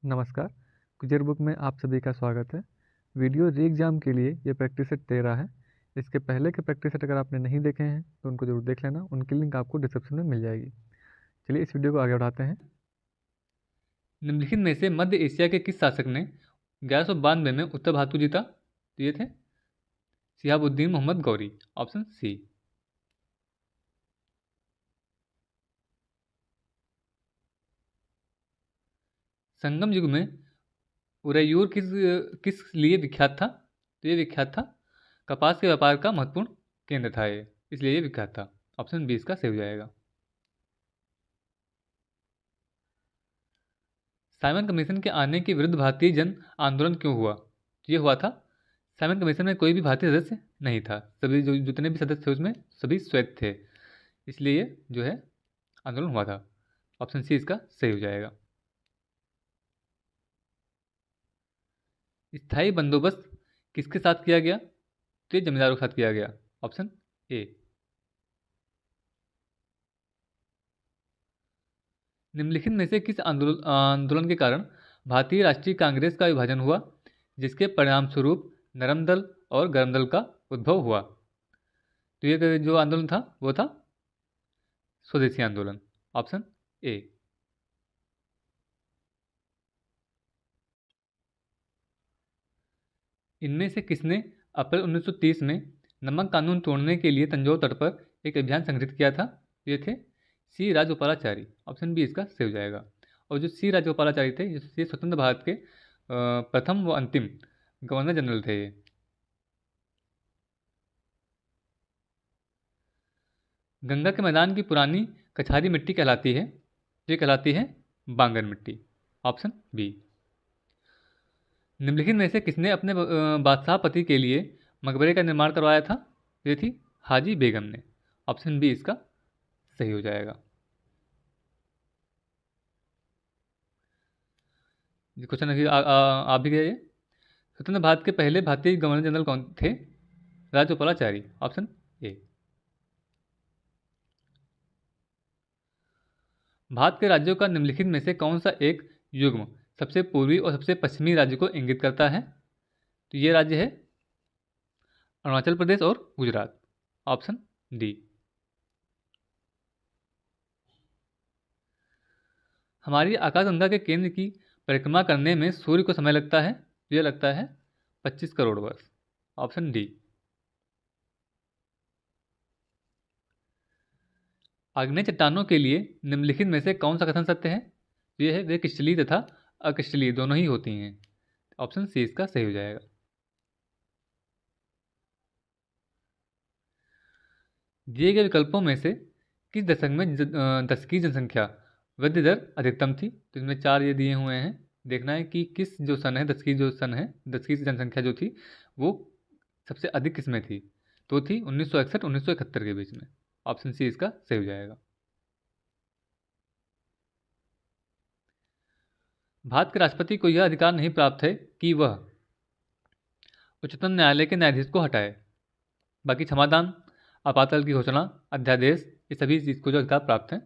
नमस्कार। Quizzer book में आप सभी का स्वागत है। वीडियो री एग्ज़ाम के लिए ये प्रैक्टिस सेट 13 है। इसके पहले के प्रैक्टिस सेट अगर आपने नहीं देखे हैं तो उनको ज़रूर देख लेना, उनकी लिंक आपको डिस्क्रिप्शन में मिल जाएगी। चलिए इस वीडियो को आगे बढ़ाते हैं। निम्नलिखित में से मध्य एशिया के किस शासक ने 1192 में उत्तर भारत जीता? तो ये थे शिहाबुद्दीन मोहम्मद गौरी। Option C. संगम युग में उरैयूर किस किस लिए विख्यात था? तो ये विख्यात था कपास के व्यापार का महत्वपूर्ण केंद्र था ये, इसलिए ये विख्यात था। ऑप्शन बी इसका सही हो जाएगा। साइमन कमीशन के आने के विरुद्ध भारतीय जन आंदोलन क्यों हुआ? तो ये हुआ था साइमन कमीशन में कोई भी भारतीय सदस्य नहीं था, सभी जो जितने भी सदस्य थे उसमें सभी श्वेत थे, इसलिए ये जो है आंदोलन हुआ था। ऑप्शन सी इसका सही हो जाएगा। स्थायी बंदोबस्त किसके साथ किया गया? तो ये जमींदारों के साथ किया गया। Option A. निम्नलिखित में से किस आंदोलन के कारण भारतीय राष्ट्रीय कांग्रेस का विभाजन हुआ, जिसके परिणाम स्वरूप नरम दल और गर्म दल का उद्भव हुआ? तो ये जो आंदोलन था वो था स्वदेशी आंदोलन। Option A. इनमें से किसने अप्रैल 1930 में नमक कानून तोड़ने के लिए तंजौर तट पर एक अभियान संगठित किया था? ये थे सी राजगोपालाचारी। ऑप्शन बी इसका सही हो जाएगा। और जो सी राजगोपालाचारी थे ये स्वतंत्र भारत के प्रथम व अंतिम गवर्नर जनरल थे ये। गंगा के मैदान की पुरानी कछारी मिट्टी कहलाती है? ये कहलाती है बांगर मिट्टी। Option B. निम्नलिखित में से किसने अपने बादशाह पति के लिए मकबरे का निर्माण करवाया था? ये थी हाजी बेगम ने। ऑप्शन बी इसका सही हो जाएगा। क्वेश्चन आप भी गए। स्वतंत्र भारत के पहले भारतीय गवर्नर जनरल कौन थे? राजगोपालाचारी। Option A. भारत के राज्यों का निम्नलिखित में से कौन सा एक युग्म सबसे पूर्वी और सबसे पश्चिमी राज्य को इंगित करता है? तो ये राज्य है अरुणाचल प्रदेश और गुजरात। Option D. हमारी आकाशगंगा के केंद्र की परिक्रमा करने में सूर्य को समय लगता है? तो यह लगता है 25 करोड़ वर्ष। Option D. आग्नेय चट्टानों के लिए निम्नलिखित में से कौन सा कथन सत्य है? तो यह है वे क्रिस्टलीय तथा अक्रिस्टलीय दोनों ही होती हैं। ऑप्शन सी इसका सही हो जाएगा। दिए गए विकल्पों में से किस दशक में दशकीय जनसंख्या वृद्धि दर अधिकतम थी? तो इसमें चार ये दिए हुए हैं, देखना है कि किस जो सन है दशकीय जो सन है दशकीय जनसंख्या जो थी वो सबसे अधिक किस में थी? तो थी 1961 1971 के बीच में। ऑप्शन सी इसका सही हो जाएगा। भारत के राष्ट्रपति को यह अधिकार नहीं प्राप्त है कि वह उच्चतम न्यायालय के न्यायाधीश को हटाए। बाकी क्षमादान, आपातकाल की घोषणा, अध्यादेश, ये सभी चीज़ को जो अधिकार प्राप्त है।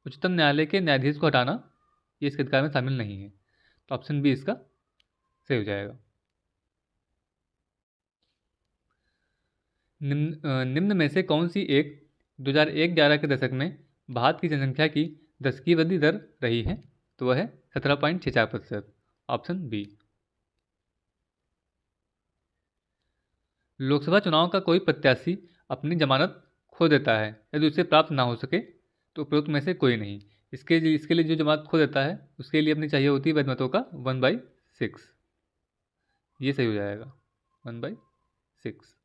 उच्चतम न्यायालय के न्यायाधीश को हटाना ये इसके अधिकार में शामिल नहीं है। तो ऑप्शन बी इसका सही हो जाएगा। निम्न में से कौन सी एक 2001-11 के दशक में भारत की जनसंख्या की दशकीय वृद्धि दर रही है? तो वह है 17.64%। Option B. लोकसभा चुनाव का कोई प्रत्याशी अपनी जमानत खो देता है यदि उसे प्राप्त ना हो सके तो उपरोक्त में से कोई नहीं। इसके लिए जो जमानत खो देता है उसके लिए अपनी चाहिए होती है वैध मतों का 1/6। ये सही हो जाएगा 1/6।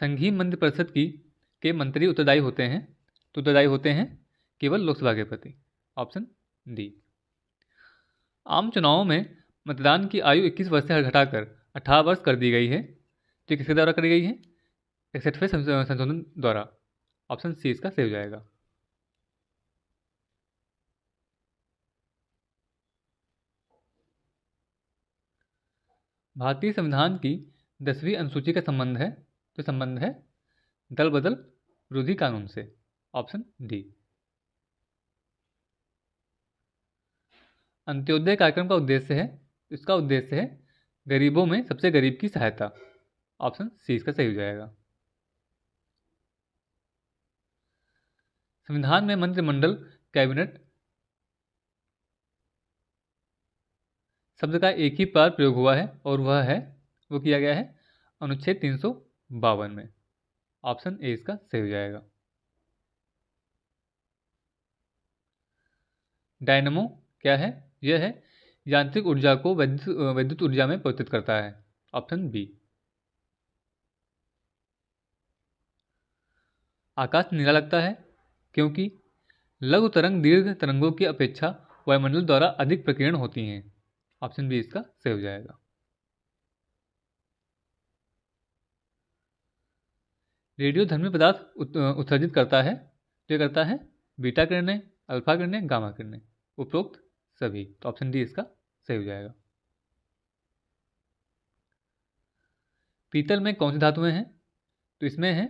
संघीय मंत्रि परिषद की के मंत्री उत्तरदायी होते हैं केवल लोकसभा के प्रति। Option D. आम चुनावों में मतदान की आयु 21 वर्ष से घटाकर 18 वर्ष कर दी गई है। तो किसके द्वारा करी गई है? 61वें संशोधन द्वारा। ऑप्शन सी इसका सही हो जाएगा। भारतीय संविधान की 10वीं अनुसूची का संबंध है दल बदल विरोधी कानून से। Option D. अंत्योदय कार्यक्रम का उद्देश्य है, इसका उद्देश्य है गरीबों में सबसे गरीब की सहायता। ऑप्शन सी इसका सही हो जाएगा। संविधान में मंत्रिमंडल कैबिनेट शब्द का एक ही बार प्रयोग हुआ है और वो किया गया है अनुच्छेद 352 में। ऑप्शन ए इसका सही हो जाएगा। डायनमो क्या है? यह है यांत्रिक ऊर्जा को वैद्युत ऊर्जा में परिवर्तित करता है। Option B. आकाश नीला लगता है क्योंकि लघु तरंग दीर्घ तरंगों की अपेक्षा वायुमंडल द्वारा अधिक प्रकीर्ण होती हैं। ऑप्शन बी इसका सही हो जाएगा। रेडियो धर्मी पदार्थ उत्सर्जित करता है, तो ये करता है बीटा किरणें, अल्फा किरणें, गामा किरणें, उपरोक्त सभी। तो ऑप्शन डी इसका सही हो जाएगा। पीतल में कौन सी धातुएं हैं? तो इसमें है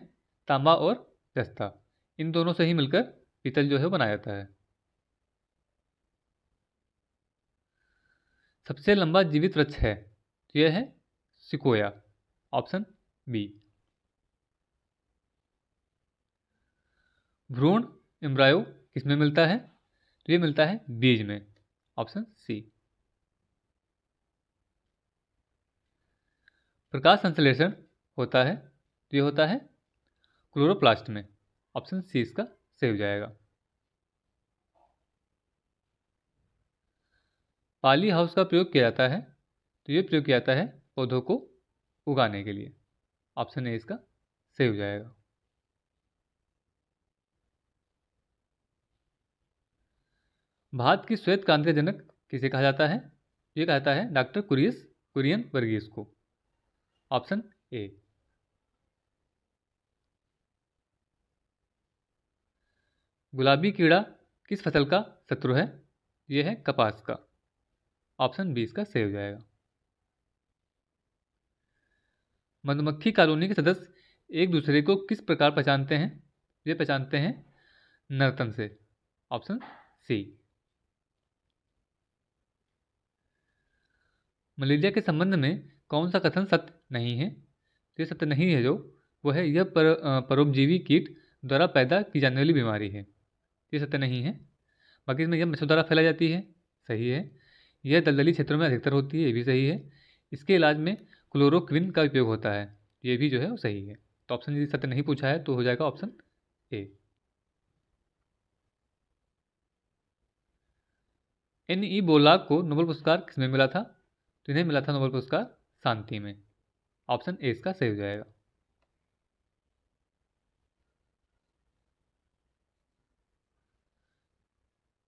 तांबा और जस्ता, इन दोनों से ही मिलकर पीतल जो है बनाया जाता है। सबसे लंबा जीवित वृक्ष है, तो यह है सिकोया। Option B. भ्रूण एम्ब्रायो किसमें मिलता है? तो ये मिलता है बीज में। Option C. प्रकाश संश्लेषण होता है, तो ये होता है क्लोरोप्लास्ट में। ऑप्शन सी इसका सही हो जाएगा। पाली हाउस का प्रयोग किया जाता है, तो ये प्रयोग किया जाता है पौधों को उगाने के लिए। ऑप्शन ए इसका सही हो जाएगा। भारत की श्वेत क्रांति का जनक किसे कहा जाता है? ये कहा जाता है डॉक्टर कुरियन वर्गीस को। Option A. गुलाबी कीड़ा किस फसल का शत्रु है? यह है कपास का। ऑप्शन बी इसका सही हो जाएगा। मधुमक्खी कॉलोनी के सदस्य एक दूसरे को किस प्रकार पहचानते हैं? ये पहचानते हैं नर्तन से। Option C. मलेरिया के संबंध में कौन सा कथन सत्य नहीं है? ये सत्य नहीं है जो वो है यह परोपजीवी कीट द्वारा पैदा की जाने वाली बीमारी है। ये सत्य नहीं है। बाकी इसमें यह मच्छर द्वारा फैलाई जाती है, सही है। यह दलदली क्षेत्रों में अधिकतर होती है, ये भी सही है। इसके इलाज में क्लोरोक्विन का उपयोग होता है, ये भी जो है वो सही है। तो ऑप्शन यदि सत्य नहीं पूछा है तो हो जाएगा ऑप्शन ए। एन.ई. बोलाक को नोबेल पुरस्कार किसमें मिला था? तो इन्हें मिला था नोबेल पुरस्कार शांति में। ऑप्शन ए इसका सही हो जाएगा।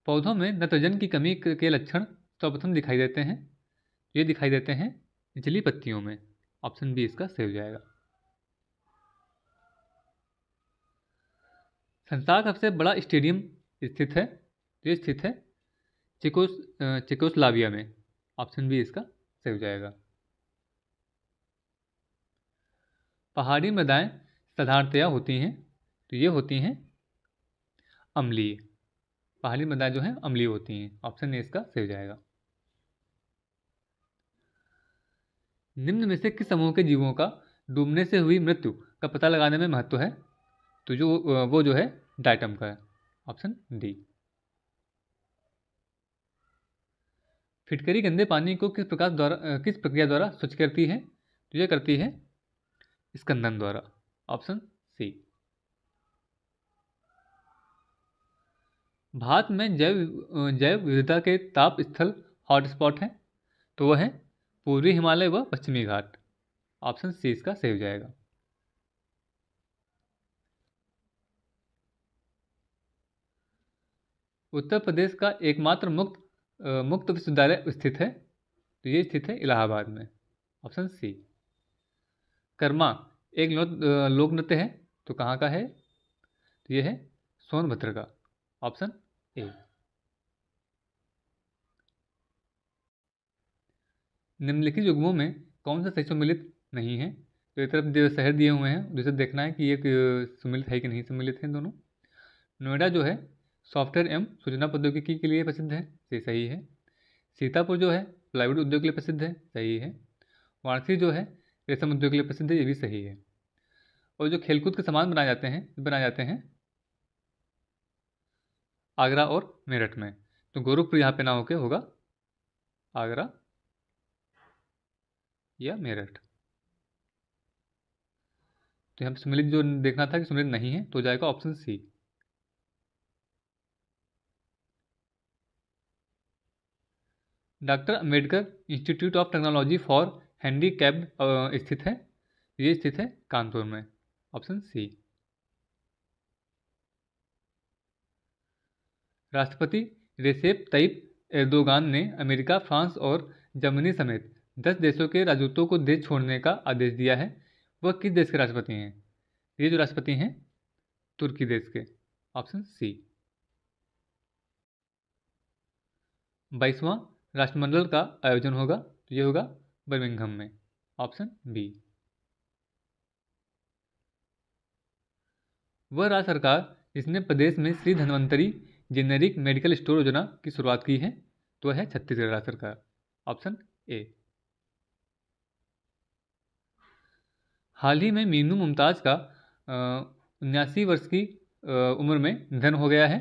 पौधों में नाइट्रोजन की कमी के लक्षण सर्वप्रथम दिखाई देते हैं, ये दिखाई देते हैं निचली पत्तियों में। ऑप्शन बी इसका सही हो जाएगा। संसार का सबसे बड़ा स्टेडियम स्थित है, ये स्थित है चेकोस्लोवाकिया में। ऑप्शन बी इसका सही हो जाएगा। पहाड़ी मृदाएं साधारणतया होती हैं, तो ये होती हैं अम्लीय। पहाड़ी मृदाएं जो हैं अम्लीय होती हैं। ऑप्शन ए इसका सही हो जाएगा। निम्न में से किस समूह के जीवों का डूबने से हुई मृत्यु का पता लगाने में महत्व है? तो वो जो है डायटम का है। Option D. फिटकरी गंदे पानी को किस प्रक्रिया द्वारा स्वच्छ करती है? तो यह करती है स्कंदन द्वारा। Option C. भारत में जैव विविधता के ताप स्थल हॉटस्पॉट हैं, तो वह है पूर्वी हिमालय व पश्चिमी घाट। ऑप्शन सी इसका सही हो जाएगा। उत्तर प्रदेश का एकमात्र मुक्त विश्वविद्यालय स्थित है, तो ये स्थित है इलाहाबाद में। Option C. कर्मा एक लोक नृत्य है, तो कहाँ का है? तो ये है सोनभद्र का। Option A. निम्नलिखित युग्मों में कौन सा सही सम्मिलित नहीं है? तो एक तरफ शहर दिए हुए हैं, दूसरे देखना है कि ये सम्मिलित है कि नहीं सम्मिलित है दोनों। नोएडा जो है सॉफ्टवेयर एवं सूचना प्रौद्योगिकी के लिए प्रसिद्ध है, ये सही है। सीतापुर जो है प्लाईवुड उद्योग के लिए प्रसिद्ध है, सही है। वाराणसी जो है रेशम उद्योग के लिए प्रसिद्ध है, ये भी सही है। और जो खेलकूद के सामान बनाए जाते हैं आगरा और मेरठ में, तो गोरखपुर यहाँ पे ना होके होगा आगरा या मेरठ। तो यहाँ पे सम्मिलित जो देखना था कि सम्मिलित नहीं है, तो हो जाएगा option C. Doctor Ambedkar institute of technology for handicapped स्थित है, ये स्थित है कानपुर में, ऑप्शन सी। राष्ट्रपति रेसेप तैयप एर्दोगान ने अमेरिका, फ्रांस और जर्मनी समेत 10 देशों के राजदूतों को देश छोड़ने का आदेश दिया है। वह किस देश के राष्ट्रपति हैं? ये जो राष्ट्रपति हैं तुर्की देश के, ऑप्शन सी। 22वां राष्ट्रमंडल का आयोजन होगा, तो ये होगा बर्मिंघम में, ऑप्शन बी। वह राज्य सरकार जिसने प्रदेश में Shri Dhanvantari generic medical store योजना की शुरुआत की है, तो है छत्तीसगढ़ राज्य सरकार, ऑप्शन ए। हाल ही में मीनू मुमताज़ का 79 वर्ष की उम्र में निधन हो गया है।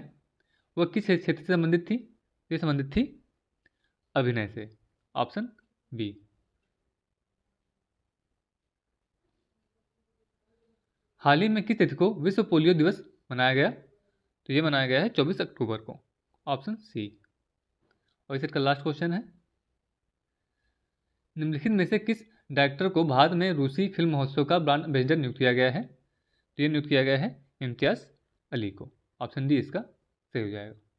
वह किस क्षेत्र से संबंधित थी? ये संबंधित थी अभिनय से, ऑप्शन बी। हाल ही में किस तिथि को विश्व पोलियो दिवस मनाया गया? तो ये मनाया गया है 24 अक्टूबर को, ऑप्शन सी। और इस सेट का लास्ट क्वेश्चन है, निम्नलिखित में से किस डायरेक्टर को भारत में रूसी फिल्म महोत्सव का ब्रांड एम्बेसडर नियुक्त किया गया है? तो ये नियुक्त किया गया है इम्तियाज़ अली को, ऑप्शन डी इसका सही हो जाएगा।